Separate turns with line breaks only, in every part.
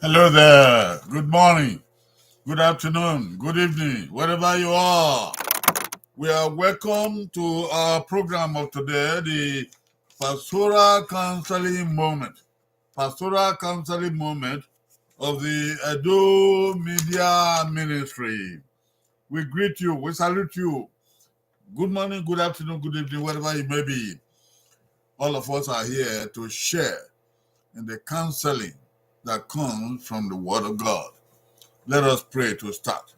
Hello there. Good morning, good afternoon, good evening, wherever you are. We are welcome to our program of today, the Pastoral Counseling Moment. Pastoral Counseling Moment of the Edo Media Ministry. We greet you, we salute you. Good morning, good afternoon, good evening, wherever you may be. All of us are here to share in the counseling that comes from the Word of God. Let us pray to start.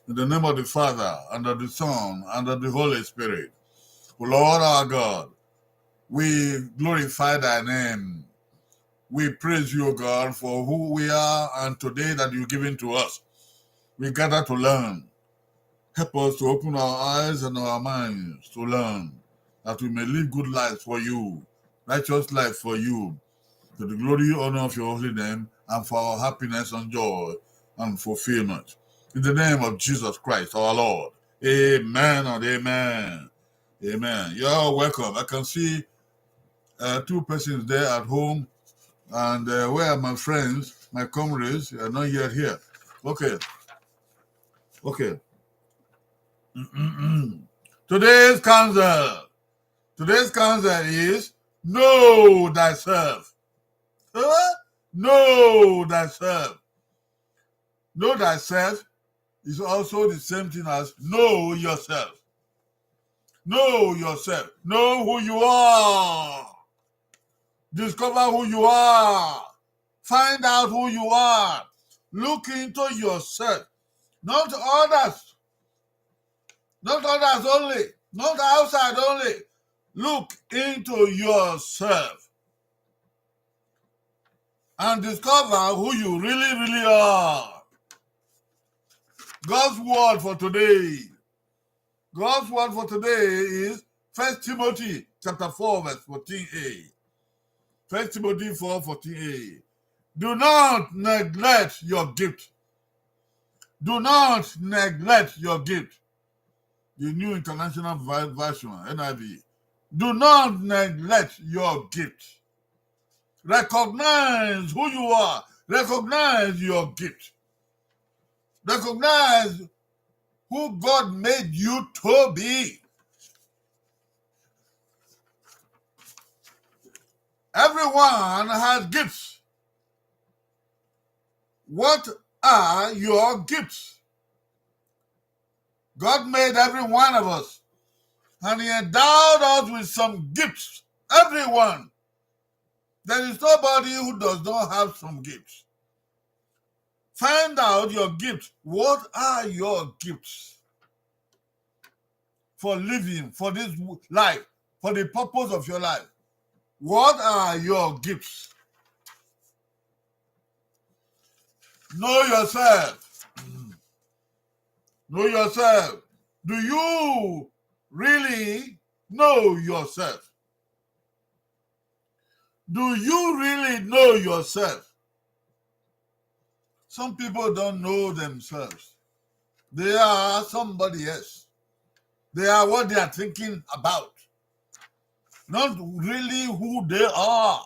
In the name of the Father, and of the Son, and of the Holy Spirit. O Lord our God, we glorify thy name. We praise you, O God, for who we are and today that you've given to us. We gather to learn. Help us to open our eyes and our minds to learn, that we may live good lives for you, righteous life for you, to the glory and honor of your holy name, and for our happiness and joy and fulfillment. In the name of Jesus Christ, our Lord. Amen and amen. Amen. You're welcome. I can see two persons there at home, and where are my friends, my comrades? They are not yet here. Okay. Today's counsel. Today's counsel is know thyself. Know thyself. Know thyself is also the same thing as know yourself. Know yourself. Know who you are. Discover who you are. Find out who you are. Look into yourself. Not others. Not others only. Not outside only. Look into yourself and discover who you really, really are. God's word for today. God's word for today is 1 Timothy chapter 4, verse 14a. 1 Timothy 4, 14a. Do not neglect your gift. Do not neglect your gift. The New International Version, NIV. Do not neglect your gift. Recognize who you are. Recognize your gift. Recognize who God made you to be. Everyone has gifts. What are your gifts? God made every one of us, and he endowed us with some gifts. Everyone. There is nobody who does not have some gifts. Find out your gifts. What are your gifts for living, for this life, for the purpose of your life? What are your gifts? Know yourself. Know yourself. Do you really know yourself? Do you really know yourself? Some people don't know themselves. They are somebody else. They are what they are thinking about, not really who they are.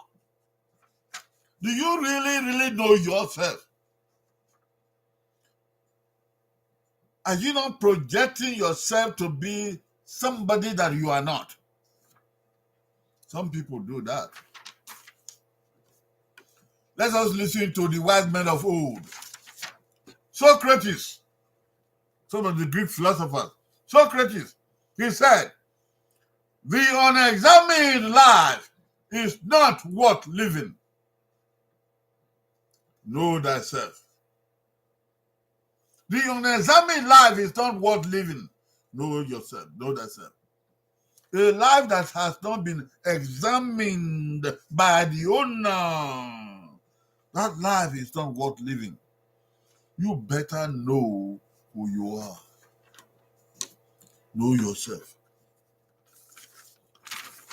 Do you really, really know yourself? Are you not projecting yourself to be somebody that you are not? Some people do that. Let us listen to the wise men of old. Socrates, some of the Greek philosophers. Socrates, he said, the unexamined life is not worth living. Know thyself. The unexamined life is not worth living. Know yourself. Know thyself. A life that has not been examined by the owner, that life is not worth living. You better know who you are. Know yourself.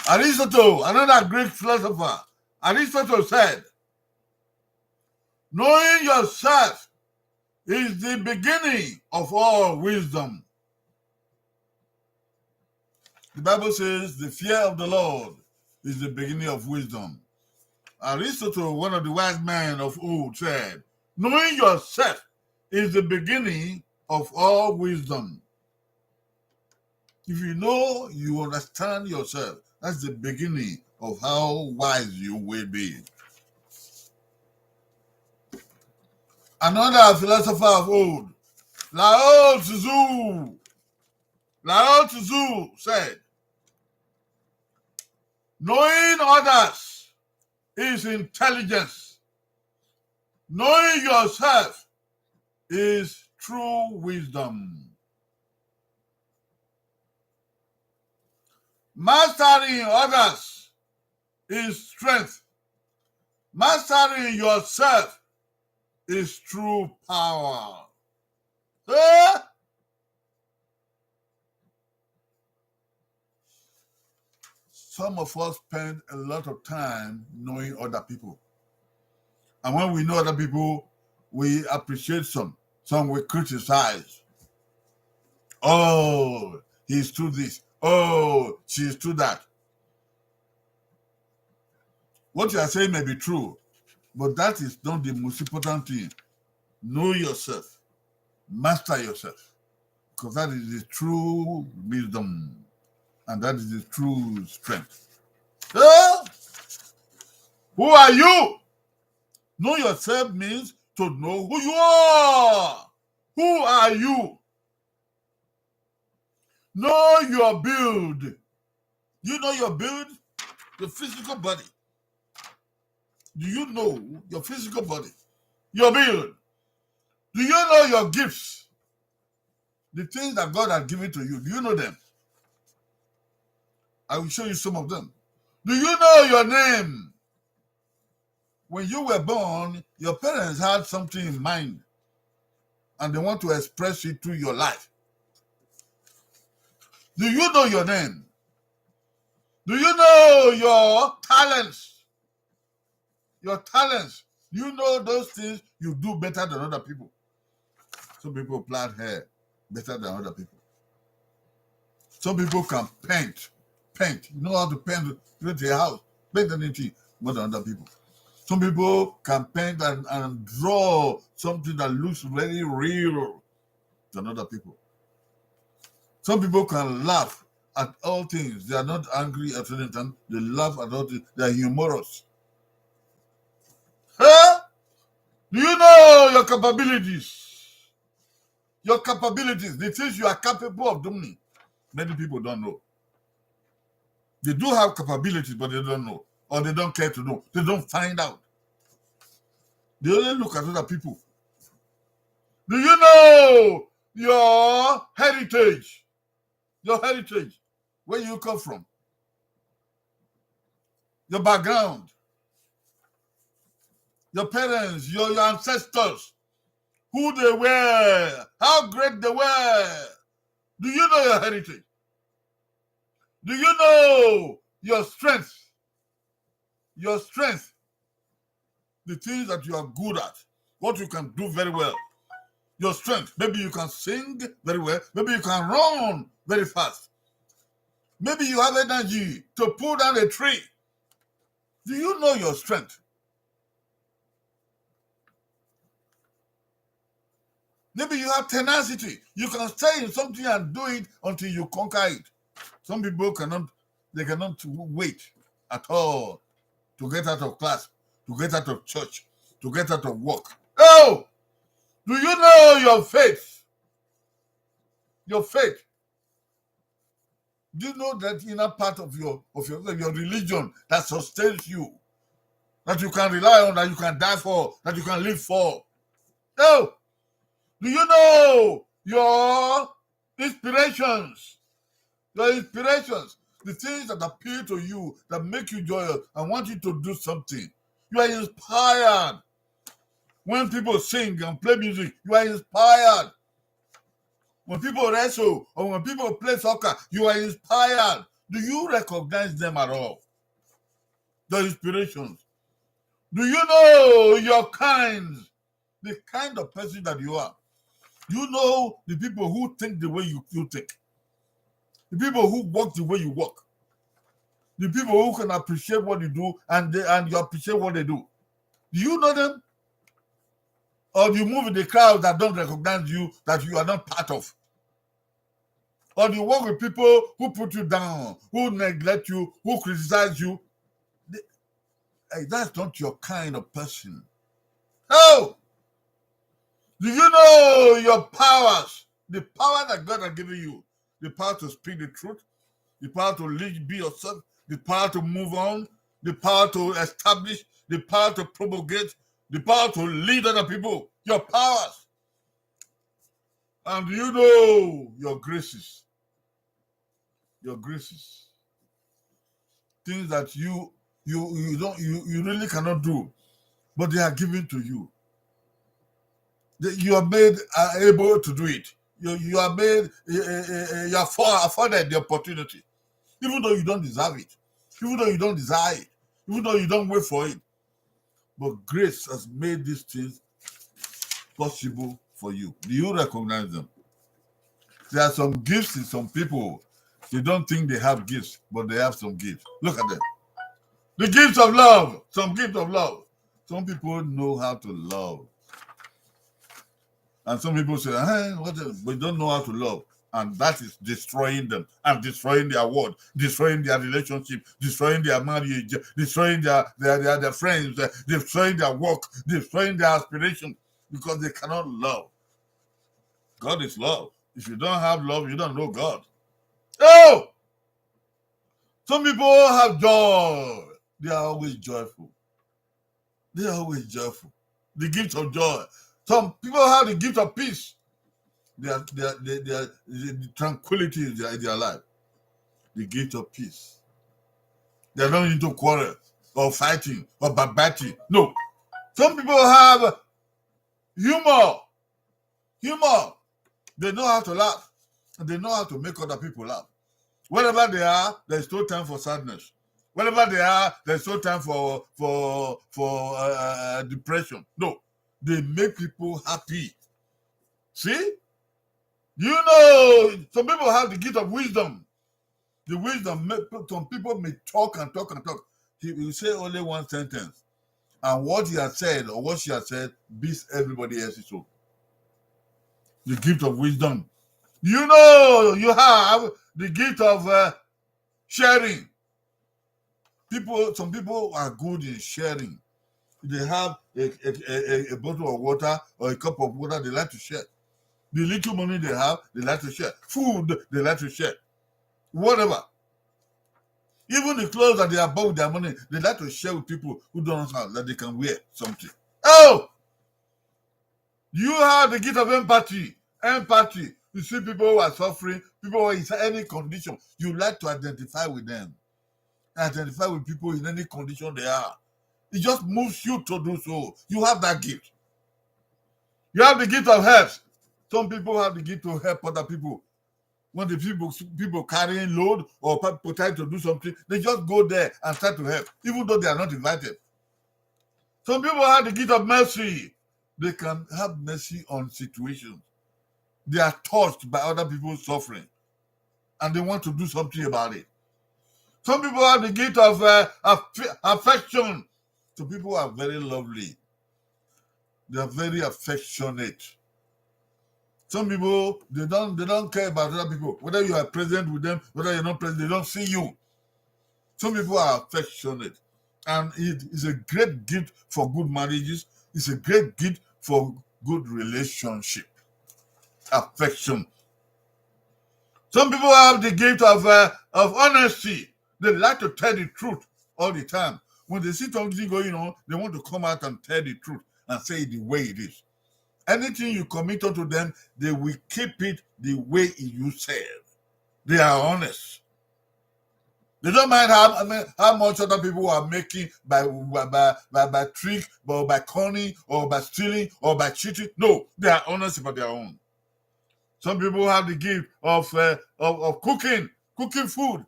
Aristotle, another Greek philosopher, Aristotle said, knowing yourself is the beginning of all wisdom. The Bible says the fear of the Lord is the beginning of wisdom. Aristotle, one of the wise men of old, said, Knowing yourself is the beginning of all wisdom. If you know, you understand yourself, that's the beginning of how wise you will be. Another philosopher of old, Lao Tzu said, knowing others is intelligence. Knowing yourself is true wisdom. Mastering others is strength. Mastering yourself is true power. Some of us spend a lot of time knowing other people. And when we know other people, we appreciate some we criticize. Oh, he's true this. Oh, she's true that. What you are saying may be true, but that is not the most important thing. Know yourself. Master yourself. Because that is the true wisdom. And that is the true strength. Who are you? Know yourself means to know who you are. Who are you? Know your build. You know your build? Your physical body. Do you know your physical body? Your build. Do you know your gifts? The things that God has given to you. Do you know them? I will show you some of them. Do you know your name? When you were born, your parents had something in mind and they want to express it through your life. Do you know your name? Do you know your talents? Your talents. Do you know those things you do better than other people? Some people plait hair better than other people. Some people can paint. You know how to paint a house, paint anything more than other people. Some people can paint and draw something that looks very real than other people. Some people can laugh at all things. They are not angry at any time. They laugh at all things. They are humorous. Huh? Do you know your capabilities? Your capabilities, the things you are capable of doing, many people don't know. They do have capabilities, but they don't know. Or they don't care to know. They don't find out. They only look at other people. Do you know your heritage? Your heritage, where you come from, your background, your parents, your ancestors, who they were, how great they were. Do you know your heritage? Do you know your strength? Your strength, the things that you are good at, what you can do very well. Your strength, maybe you can sing very well, maybe you can run very fast. Maybe you have energy to pull down a tree. Do you know your strength? Maybe you have tenacity. You can stay in something and do it until you conquer it. Some people cannot wait at all to get out of class, to get out of church, to get out of work. Oh, do you know your faith? Your faith. Do you know that inner part of your religion that sustains you, that you can rely on, that you can die for, that you can live for? Oh, do you know your inspirations? Your inspirations, the things that appeal to you, that make you joyous and want you to do something. You are inspired. When people sing and play music, you are inspired. When people wrestle or when people play soccer, you are inspired. Do you recognize them at all? The inspirations. Do you know your kinds? The kind of person that you are. You know the people who think the way you think. The people who walk the way you walk. The people who can appreciate what you do and you appreciate what they do. Do you know them? Or you move in the crowd that don't recognize you, that you are not part of. Or you work with people who put you down, who neglect you, who criticize you. That's not your kind of person. Oh! Do you know your powers? The power that God has given you. The power to speak the truth. The power to lead, be yourself. The power to move on. The power to establish. The power to propagate. The power to lead other people. Your powers. And you know your graces. Your graces. Things that you really cannot do, but they are given to you. You are made able to do it. You are made, you are afforded the opportunity, even though you don't deserve it, even though you don't desire it, even though you don't wait for it. But grace has made these things possible for you. Do you recognize them? There are some gifts in some people. They don't think they have gifts, but they have some gifts. Look at them. The gift of love. Some gift of love. Some people know how to love. And some people say, we don't know how to love. And that is destroying them and destroying their world, destroying their relationship, destroying their marriage, destroying their friends, destroying their work, destroying their aspiration, because they cannot love. God is love. If you don't have love, you don't know God. Oh! Some people have joy. They are always joyful. They are always joyful. The gift of joy. Some people have the gift of peace. The tranquility in their life. The gift of peace. They don't need to quarrel or fighting or backbiting. No. Some people have humor. Humor. They know how to laugh. And they know how to make other people laugh. Wherever they are, there's no time for sadness. Wherever they are, there's no time for depression. No. They make people happy. See? You know, some people have the gift of wisdom. The wisdom, some people may talk and talk and talk. He will say only one sentence. And what he has said or what she has said beats everybody else's own. The gift of wisdom. You know, you have the gift of sharing. Some people are good in sharing. They have a bottle of water or a cup of water, they like to share. The little money they have, they like to share. Food, they like to share. Whatever. Even the clothes that they are bought with their money, they like to share with people who don't have, that they can wear something. Oh! You have the gift of empathy. Empathy. You see people who are suffering, people who are in any condition. You like to identify with them. Identify with people in any condition they are. It just moves you to do so. You have that gift. You have the gift of help. Some people have the gift to help other people. When the people carrying load or people trying to do something, they just go there and try to help, even though they are not invited. Some people have the gift of mercy. They can have mercy on situations. They are touched by other people's suffering, and they want to do something about it. Some people have the gift of affection. Some people are very lovely. They are very affectionate. Some people, they don't care about other people. Whether you are present with them, whether you're not present, they don't see you. Some people are affectionate. And it is a great gift for good marriages. It's a great gift for good relationship. Affection. Some people have the gift of honesty. They like to tell the truth all the time. When they see something going on, they want to come out and tell the truth and say it the way it is. Anything you commit unto them, they will keep it the way you said. They are honest. They don't mind how much other people are making by trick, or by cunning, or by stealing, or by cheating. No, they are honest about their own. Some people have the gift of cooking food.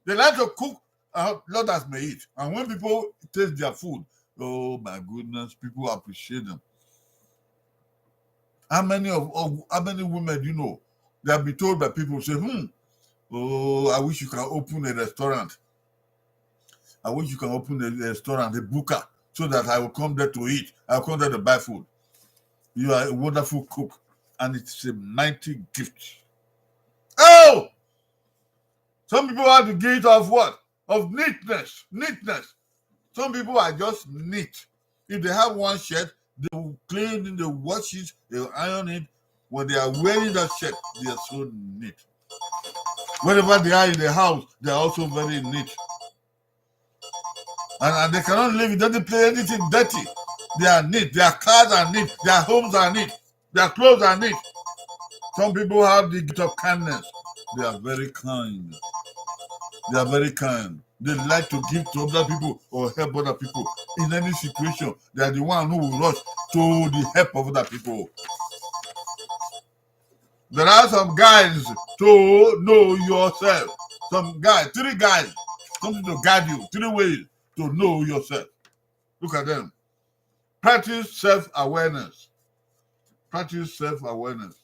They like to cook, not as may eat. And when people taste their food, oh my goodness, people appreciate them. How many women do you know that be told by people say, oh, I wish you can open a restaurant. I wish you can open a restaurant, a buka, so that I will come there to eat. I'll come there to buy food. You are a wonderful cook, and it's a mighty gift. Oh! Some people have the gift of what? Of neatness. Neatness. Some people are just neat. If they have one shirt, they will clean it, they will wash it, they will iron it. When they are wearing that shirt, they are so neat. Wherever they are in the house, they are also very neat. And they cannot live without they play anything dirty. They are neat. Their cars are neat. Their homes are neat. Their clothes are neat. Some people have the gift of kindness. They are very kind. They are very kind. They like to give to other people or help other people. In any situation, they are the one who will rush to the help of other people. There are some guys to know yourself. Some guys, 3 guys, something to guide you, 3 ways to know yourself. Look at them. Practice self-awareness. Practice self-awareness.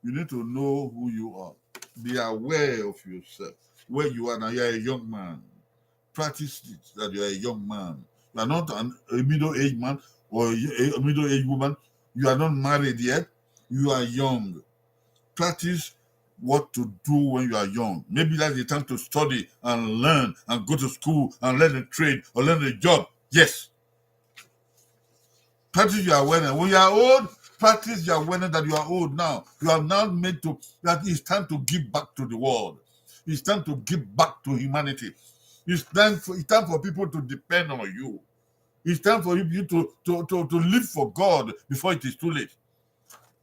You need to know who you are. Be aware of yourself. Where you are now, you are a young man. Practice it that you are a young man. You are not a middle-aged man or a middle-aged woman. You are not married yet. You are young. Practice what to do when you are young. Maybe that's the time to study and learn and go to school and learn a trade or learn a job. Yes. Practice your awareness. When you are old, practice your awareness that you are old now. You are now made to, that it's time to give back to the world. It's time to give back to humanity. It's time for people to depend on you. It's time for you to live for God before it is too late.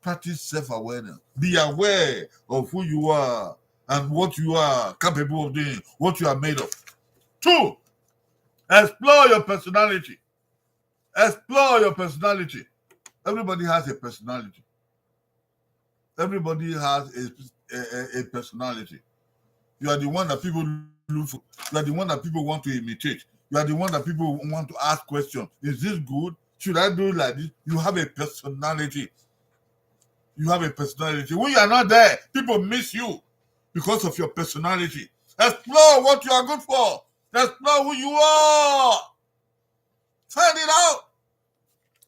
Practice self-awareness. Be aware of who you are and what you are capable of doing, what you are made of. 2, explore your personality. Explore your personality. Everybody has a personality. Everybody has a personality. You are the one that people look for. You are the one that people want to imitate. You are the one that people want to ask questions. Is this good? Should I do it like this? You have a personality. You have a personality. When you are not there, people miss you because of your personality. Explore what you are good for. Explore who you are. Find it out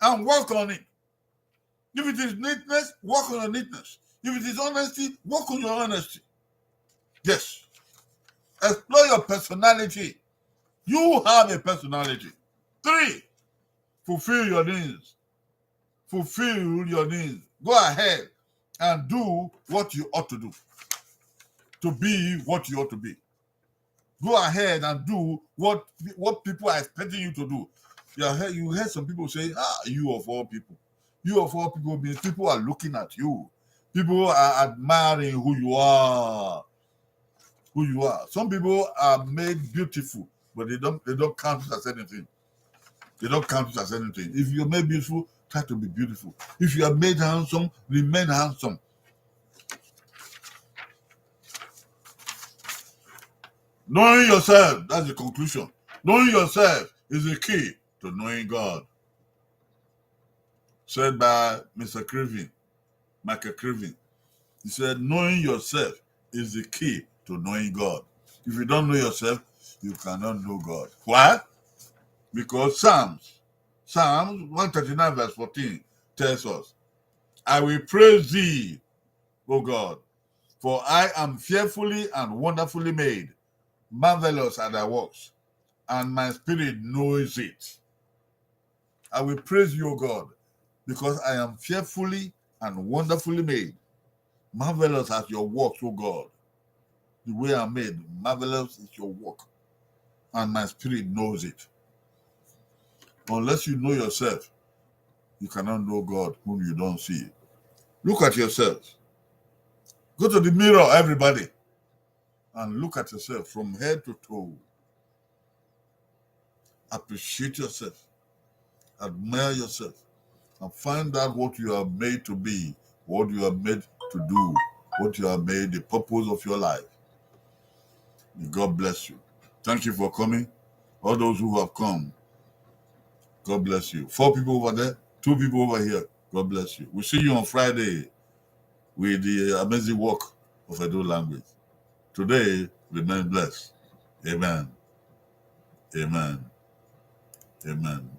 and work on it. If it is neatness, work on your neatness. If it is honesty, work on your honesty. Yes. Explore your personality. You have a personality. 3, fulfill your needs. Fulfill your needs. Go ahead and do what you ought to do. To be what you ought to be. Go ahead and do what people are expecting you to do. You heard some people say, you of all people. You of all people means people are looking at you. People are admiring who you are. Who you are. Some people are made beautiful, but they don't count it as anything. They don't count it as anything. If you're made beautiful, try to be beautiful. If you are made handsome, remain handsome. Knowing yourself, that's the conclusion. Knowing yourself is the key to knowing God. Said by Mr. Criven, Michael Criven. He said, knowing yourself is the key to knowing God. If you don't know yourself, you cannot know God. Why? Because Psalms 139 verse 14 tells us, I will praise thee, O God, for I am fearfully and wonderfully made. Marvelous are thy works, and my spirit knows it. I will praise you, O God, because I am fearfully and wonderfully made. Marvelous are your works, O God. The way I'm made, marvelous is your work, and my spirit knows it. Unless you know yourself, you cannot know God whom you don't see. Look at yourself. Go to the mirror, everybody, and look at yourself from head to toe. Appreciate yourself. Admire yourself. And find out what you are made to be, what you are made to do, what you are made, the purpose of your life. May God bless you. Thank you for coming. All those who have come, God bless you. 4 people over there, 2 people over here. God bless you. We'll see you on Friday with the amazing work of Edo language. Today, remain blessed. Amen. Amen. Amen.